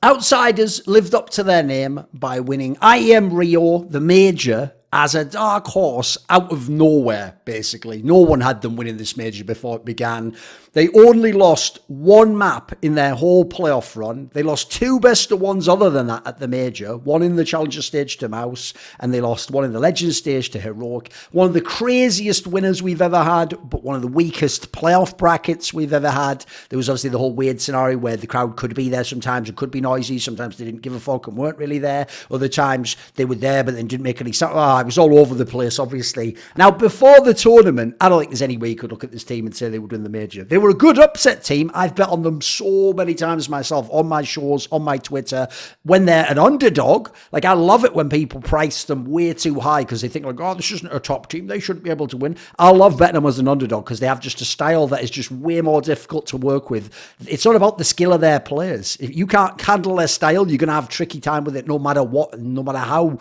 Outsiders lived up to their name by winning IEM Rio, the major, as a dark horse out of nowhere, basically. No one had them winning this major before it began. They only lost one map in their whole playoff run. They lost two best of ones other than that at the major. One in the Challenger stage to Mouse, and they lost one in the Legends stage to Heroic. One of the craziest winners we've ever had, but one of the weakest playoff brackets we've ever had. There was obviously the whole weird scenario where the crowd could be there sometimes, it could be noisy, sometimes they didn't give a fuck and weren't really there. Other times they were there but then didn't make any sound. It was all over the place, obviously. Now, before the tournament, I don't think there's any way you could look at this team and say they would win the major. They were a good upset team. I've bet on them so many times myself, on my shows, on my Twitter. When they're an underdog, like, I love it when people price them way too high because they think, like, oh, this isn't a top team, they shouldn't be able to win. I love betting them as an underdog because they have just a style that is just way more difficult to work with. It's not about the skill of their players. If you can't handle their style, you're going to have a tricky time with it no matter what, no matter how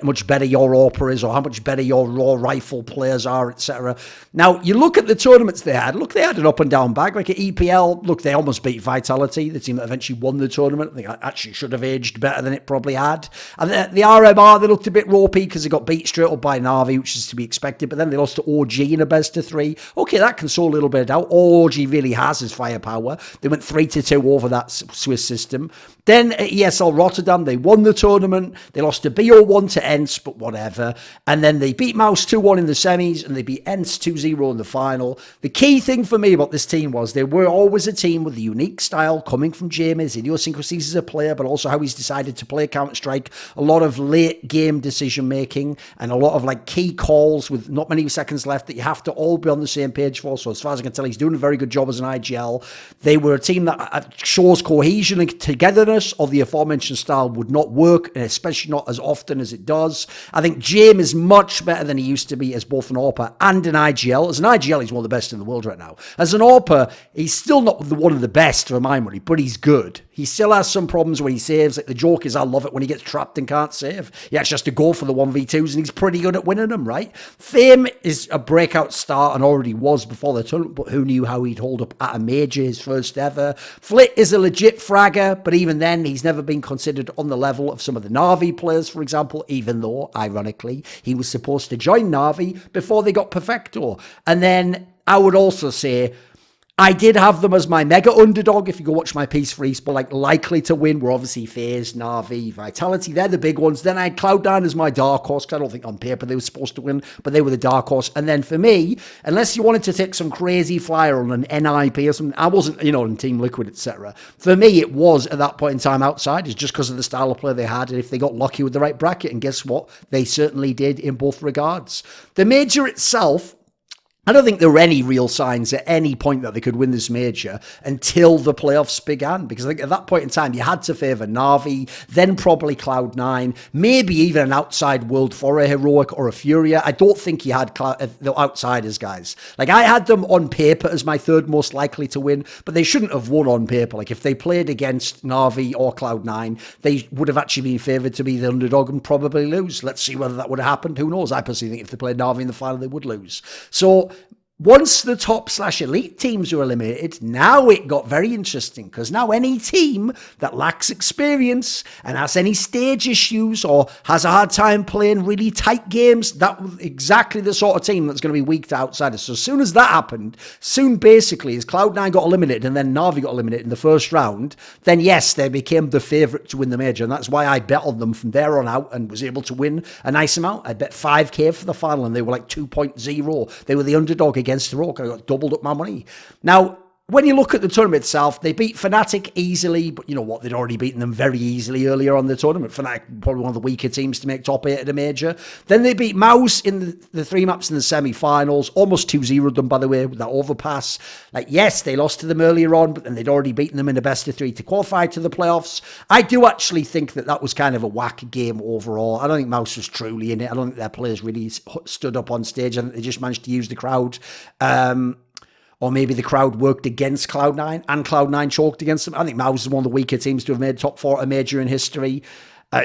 much better your AWPer is or how much better your raw rifle players are, etc. Now, you look at the tournaments they had. Look, they had an up and down bag. Like at EPL, look, they almost beat Vitality, the team that eventually won the tournament. I think it actually should have aged better than it probably had. And the RMR, they looked a bit ropey because they got beat straight up by Na'Vi, which is to be expected. But then they lost to OG in a best of three. Okay, that can sow a little bit of doubt. All OG really has is firepower. They went 3-2 over that Swiss system. Then at ESL Rotterdam, they won the tournament. They lost to BO1 to Ents, but whatever. And then they beat Mouse 2-1 in the semis, and they beat Ents 2-0 in the final. The key thing for me about this team was they were always a team with a unique style coming from Jame's idiosyncrasies as a player, but also how he's decided to play Counter-Strike. A lot of late game decision making and a lot of like key calls with not many seconds left that you have to all be on the same page for. So as far as I can tell, he's doing a very good job as an IGL. They were a team that shows cohesion and togetherness, or the aforementioned style would not work, and especially not as often as it does. I think Jame is much better than he used to be as both an AWPer and an IGL. As an IGL, he's one of the best in the world right now. As an AWPer, he's still not one of the best for my money, but he's good. He still has some problems when he saves. Like the joke is, I love it when he gets trapped and can't save. He actually has to go for the 1v2s, and he's pretty good at winning them, right? Fame is a breakout star and already was before the tournament, but who knew how he'd hold up at a major, his first ever. Flit is a legit fragger, but even then, he's never been considered on the level of some of the Na'Vi players, for example, even though, ironically, he was supposed to join Na'Vi before they got Perfecto. And then I would also say, I did have them as my mega underdog. If you go watch my piece for East, but like likely to win were obviously FaZe, Na'Vi, Vitality. They're the big ones. Then I had Cloud9 as my dark horse, because I don't think on paper they were supposed to win, but they were the dark horse. And then for me, unless you wanted to take some crazy flyer on an NIP or something, I wasn't, in Team Liquid, etc. For me, it was at that point in time Outsiders, just because of the style of play they had, and if they got lucky with the right bracket. And guess what? They certainly did in both regards. The major itself, I don't think there were any real signs at any point that they could win this major until the playoffs began, because I think at that point in time, you had to favour Na'Vi, then probably Cloud9, maybe even an outside world for a Heroic or a Furia. I don't think you had the Outsiders, guys. Like, I had them on paper as my third most likely to win, but they shouldn't have won on paper. Like, if they played against Na'Vi or Cloud9, they would have actually been favoured to be the underdog and probably lose. Let's see whether that would have happened. Who knows? I personally think if they played Na'Vi in the final, they would lose. So once the top/elite teams were eliminated, now it got very interesting, because now any team that lacks experience and has any stage issues or has a hard time playing really tight games, that was exactly the sort of team that's going to be weak to Outsiders. So as soon as that happened, basically as Cloud9 got eliminated and then Na'Vi got eliminated in the first round, then yes, they became the favourite to win the major, and that's why I bet on them from there on out and was able to win a nice amount. I bet 5k for the final, and they were like 2.0. They were the underdog against Heroic. I got doubled up my money. Now, when you look at the tournament itself, they beat Fnatic easily, but you know what? They'd already beaten them very easily earlier on the tournament. Fnatic, probably one of the weaker teams to make top 8 at a major. Then they beat Mouse in the 3 maps in the semi-finals, almost 2-0'd them, by the way, with that overpass. Like, yes, they lost to them earlier on, but then they'd already beaten them in a best of 3 to qualify to the playoffs. I do actually think that was kind of a whack game overall. I don't think Mouse was truly in it. I don't think their players really stood up on stage. I think they just managed to use the crowd. Or maybe the crowd worked against Cloud9 and Cloud9 choked against them. I think Mouse is one of the weaker teams to have made top 4 at a major in history.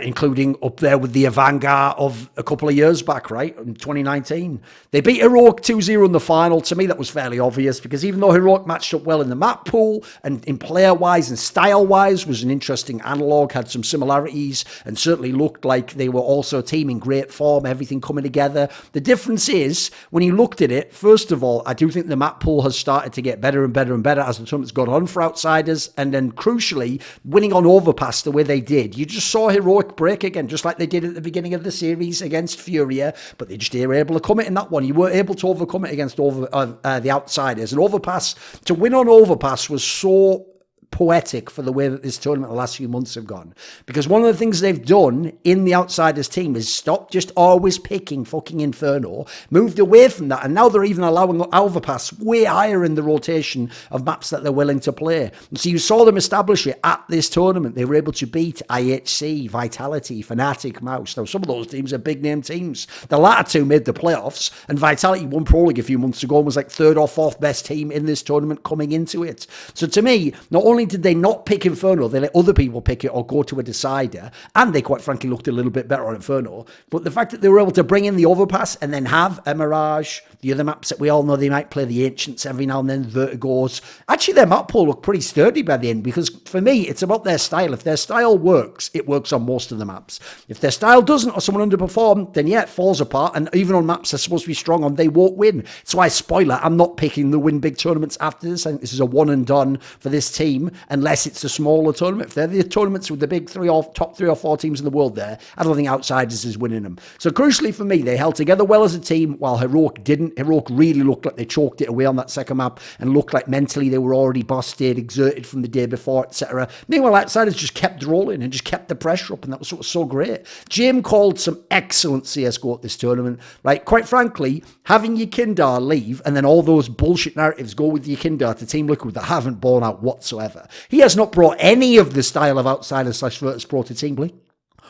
including up there with the Avanga of a couple of years back, right, in 2019. They beat Heroic 2-0 in the final. To me, that was fairly obvious, because even though Heroic matched up well in the map pool and in player-wise and style-wise was an interesting analogue, had some similarities, and certainly looked like they were also a team in great form, everything coming together. The difference is, when you looked at it, first of all, I do think the map pool has started to get better and better and better as the tournament's gone on for outsiders, and then crucially, winning on Overpass the way they did, you just saw Heroic break again, just like they did at the beginning of the series against Furia, but they just were able to come it in that one. You weren't able to overcome it against the outsiders. And Overpass, to win on Overpass was so poetic for the way that this tournament the last few months have gone. Because one of the things they've done in the outsiders team is stop just always picking fucking Inferno, moved away from that, and now they're even allowing Overpass way higher in the rotation of maps that they're willing to play. And so you saw them establish it at this tournament. They were able to beat IHC, Vitality, Fnatic, Mouse. Now, some of those teams are big name teams. The latter two made the playoffs, and Vitality won Pro League a few months ago and was like third or fourth best team in this tournament coming into it. So to me, not only did they not pick Inferno, they let other people pick it or go to a decider, and they quite frankly looked a little bit better on Inferno. But the fact that they were able to bring in the Overpass and then have a Mirage, the other maps that we all know they might play, the Ancients every now and then, Vertigos. Actually, their map pool looked pretty sturdy by the end, because for me, it's about their style. If their style works, it works on most of the maps. If their style doesn't, or someone underperformed, then yeah, it falls apart. And even on maps they're supposed to be strong on, they won't win. So why, spoiler, I'm not picking the win big tournaments after this. I think this is a one and done for this team, unless it's a smaller tournament. If they're the tournaments with the big top 3 or 4 teams in the world there, I don't think outsiders is winning them. So crucially for me, they held together well as a team, while Heroic didn't. Heroic really looked like they choked it away on that second map, and looked like mentally they were already busted, exerted from the day before, etc. Meanwhile, outsiders just kept rolling and just kept the pressure up, and that was what was so great. Jame called some excellent CSGO at this tournament, right? Quite frankly, having Yekindar leave and then all those bullshit narratives go with Yekindar to Team Liquid that haven't borne out whatsoever. He has not brought any of the style of outsiders / Virtus.pro to Team Liquid.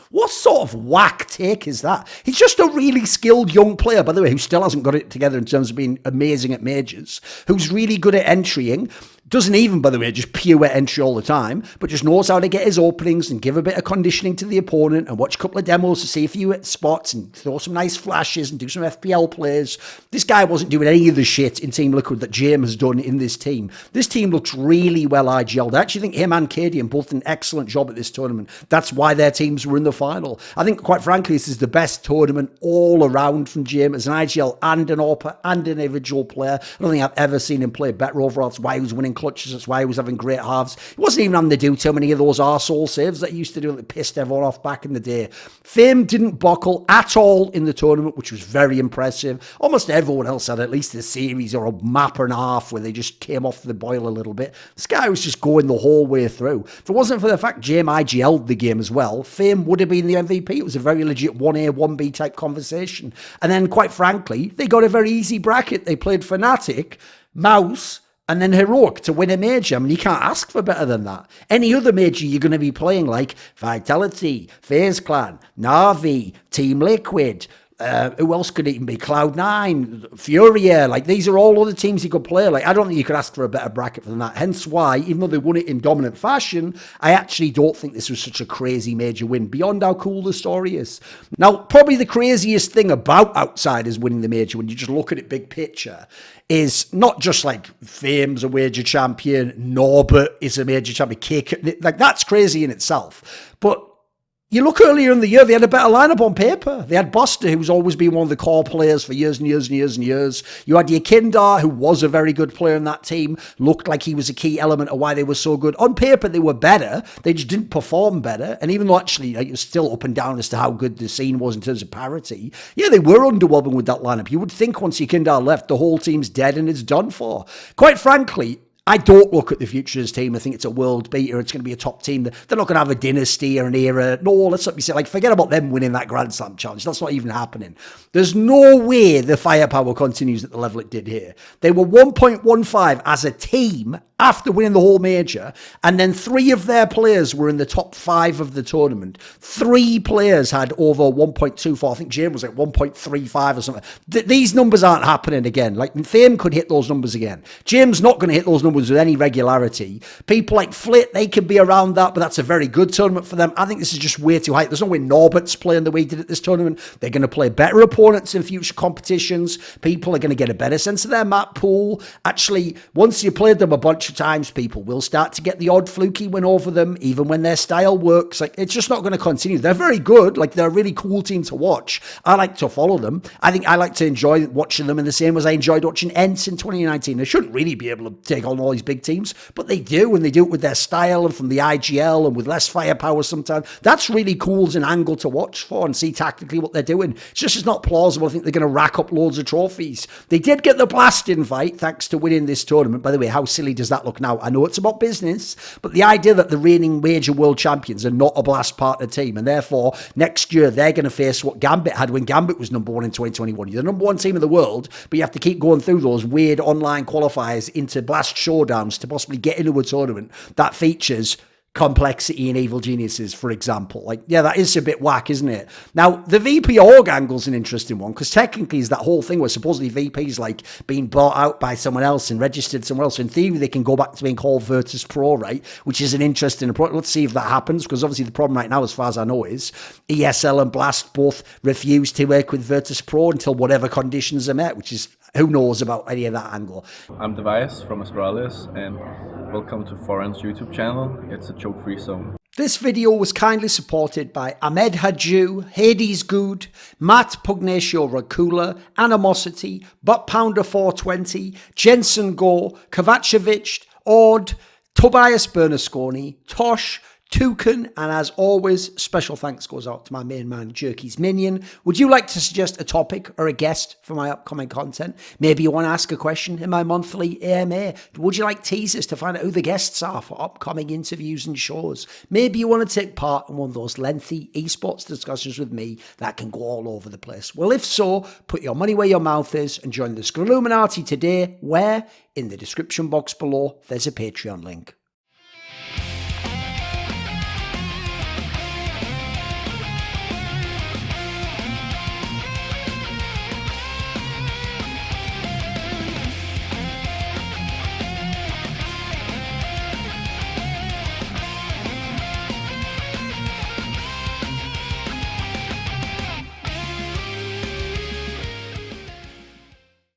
What sort of whack take is that? He's just a really skilled young player, by the way, who still hasn't got it together in terms of being amazing at majors, who's really good at entrying, doesn't even, by the way, just pure entry all the time, but just knows how to get his openings and give a bit of conditioning to the opponent and watch a couple of demos to see a few spots and throw some nice flashes and do some FPL plays. This guy wasn't doing any of the shit in Team Liquid that Jame has done in this team. This team looks really well IGL'd. I actually think him and Cadian both did an excellent job at this tournament. That's why their teams were in the final. I think, quite frankly, this is the best tournament all around from Jame as an IGL and an AWPer and an individual player. I don't think I've ever seen him play better overall. That's why he was winning clutches. That's why he was having great halves. He wasn't even having to do too many of those arsehole saves that he used to do that pissed everyone off back in the day. Fame didn't buckle at all in the tournament, which was very impressive. Almost everyone else had at least a series or a map and a half where they just came off the boil a little bit. This guy was just going the whole way through. If it wasn't for the fact Jame IGL'd the game as well, Fame would have been the MVP. It was a very legit 1A, 1B type conversation. And then, quite frankly, they got a very easy bracket. They played Fnatic, Mouse, and then Heroic to win a major. I mean, you can't ask for better than that. Any other major you're going to be playing like Vitality, FaZe Clan, Na'Vi, Team Liquid, who else could it even be? Cloud9, Furia. Like, these are all other teams you could play. Like, I don't think you could ask for a better bracket than that. Hence why, even though they won it in dominant fashion, I actually don't think this was such a crazy major win, beyond how cool the story is. Now, probably the craziest thing about outsiders winning the major, when you just look at it big picture, is not just like Fame's a major champion, Norbert is a major champion, Cake, like that's crazy in itself. But you look earlier in the year, they had a better lineup on paper. They had Buster, who's always been one of the core players for years and years and years and years. You had Yekindar, who was a very good player in that team, looked like he was a key element of why they were so good. On paper, they were better. They just didn't perform better. And even though actually it was still up and down as to how good the scene was in terms of parity, yeah, they were underwhelming with that lineup. You would think once Yekindar left, the whole team's dead and it's done for. Quite frankly, I don't look at the Futures team. I think it's a world beater. It's going to be a top team. They're not going to have a dynasty or an era. No, let's not be saying, like, forget about them winning that Grand Slam challenge. That's not even happening. There's no way the firepower continues at the level it did here. They were 1.15 as a team after winning the whole major, and then 3 of their players were in the top 5 of the tournament. 3 players had over 1.24. I think Jame was like 1.35 or something. These numbers aren't happening again. Like, Fame could hit those numbers again. Jame's not going to hit those numbers numbers with any regularity. People like Flit, they could be around that, but that's a very good tournament for them. I think this is just way too high. There's no way Norbert's playing the way he did at this tournament. They're going to play better opponents in future competitions. People are going to get a better sense of their map pool. Actually, once you played them a bunch of times, people will start to get the odd fluky win over them, even when their style works. Like, it's just not going to continue. They're very good. Like, they're a really cool team to watch. I like to follow them. I think I like to enjoy watching them in the same as I enjoyed watching Ents in 2019. They shouldn't really be able to take on all these big teams, but they do, and they do it with their style and from the IGL and with less firepower sometimes. That's really cool as an angle to watch for and see tactically what they're doing. It's not plausible. I think they're going to rack up loads of trophies. They did get the Blast invite thanks to winning this tournament. By the way, how silly does that look now? I know it's about business, but the idea that the reigning major world champions are not a Blast partner team, and therefore next year they're going to face what Gambit had when Gambit was number one in 2021. You're the number one team in the world, but you have to keep going through those weird online qualifiers into Blast showdowns to possibly get into a tournament that features Complexity and Evil Geniuses, for example. Like, yeah, that is a bit whack, isn't it? Now, the VP org angle's an interesting one, because technically is that whole thing where supposedly VP's like being bought out by someone else and registered somewhere else. So in theory, they can go back to being called Virtus.pro, right? Which is an interesting approach. Let's see if that happens, because obviously the problem right now, as far as I know, is ESL and Blast both refuse to work with Virtus.pro until whatever conditions are met, which is, who knows about any of that angle. I'm Tobias from Australia, and welcome to Thorin's YouTube channel. It's a joke-free zone. This video was kindly supported by Ahmed Hadjou, Hades GOUD, Matt Pugnatio Rajcula, Animosity, Butt Pounder 420, Jensen Goh, Kovacevicd, Ord, Tobias Bernasconi, Tosh, Torin, and as always, special thanks goes out to my main man, Jerky's Minion. Would you like to suggest a topic or a guest for my upcoming content? Maybe you want to ask a question in my monthly AMA. Would you like teasers to find out who the guests are for upcoming interviews and shows? Maybe you want to take part in one of those lengthy esports discussions with me that can go all over the place. Well, if so, put your money where your mouth is and join the Illuminati today, where in the description box below, there's a Patreon link.